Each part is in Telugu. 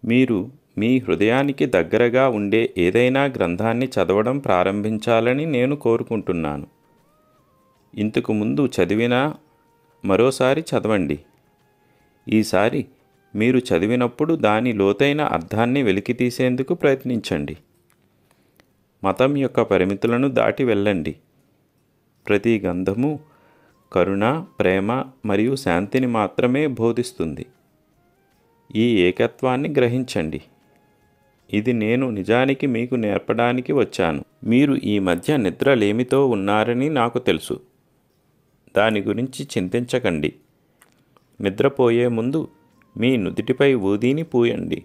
మీరు మీ హృదయానికి దగ్గరగా ఉండే ఏదైనా గ్రంథాన్ని చదవడం ప్రారంభించాలని నేను కోరుకుంటున్నాను. ఇంతకు ముందు చదివినా మరోసారి చదవండి. ఈసారి మీరు చదివినప్పుడు దాని లోతైన అర్థాన్ని వెలికితీసేందుకు ప్రయత్నించండి. మతం యొక్క పరిమితులను దాటి వెళ్ళండి. ప్రతి గ్రంథము కరుణ, ప్రేమ మరియు శాంతిని మాత్రమే బోధిస్తుంది. ఈ ఏకత్వాన్ని గ్రహించండి. ఇది నేను నిజానికి మీకు నేర్పడానికి వచ్చాను. మీరు ఈ మధ్య నిద్రలేమితో ఉన్నారని నాకు తెలుసు. దాని గురించి చింతించకండి. నిద్రపోయే ముందు మీ నుదిటిపై ఊదీని పూయండి.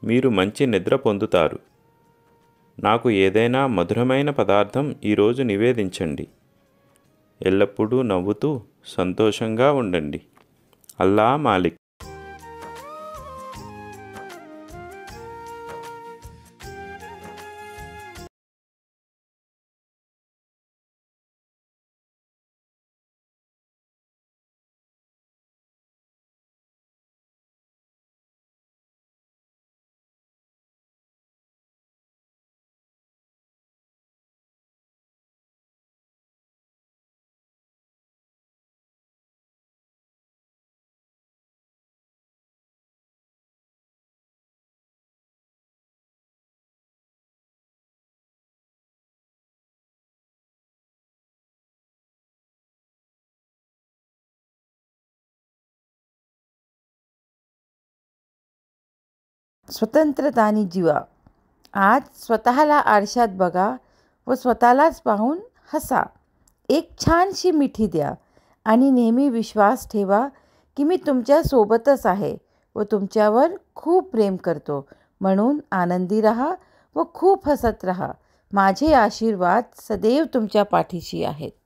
మీరు మంచి నిద్ర పొందుతారు. నాకు ఏదైనా మధురమైన పదార్థం ఈరోజు నివేదించండి. ఎల్లప్పుడూ నవ్వుతూ సంతోషంగా ఉండండి. అల్లా మాలిక్. स्वतंत्रतानी जीवा. आज स्वतःला आरशात बघा व स्वतःलाच पाहून हसा. एक छानशी मिठी द्या आणि नेहमी विश्वास ठेवा की मी तुमच्या सोबतच आहे व तुमच्यावर खूप प्रेम करतो. म्हणून आनंदी रहा व खूप हसत रहा. माझे आशीर्वाद सदैव तुमच्या पाठीशी आहेत.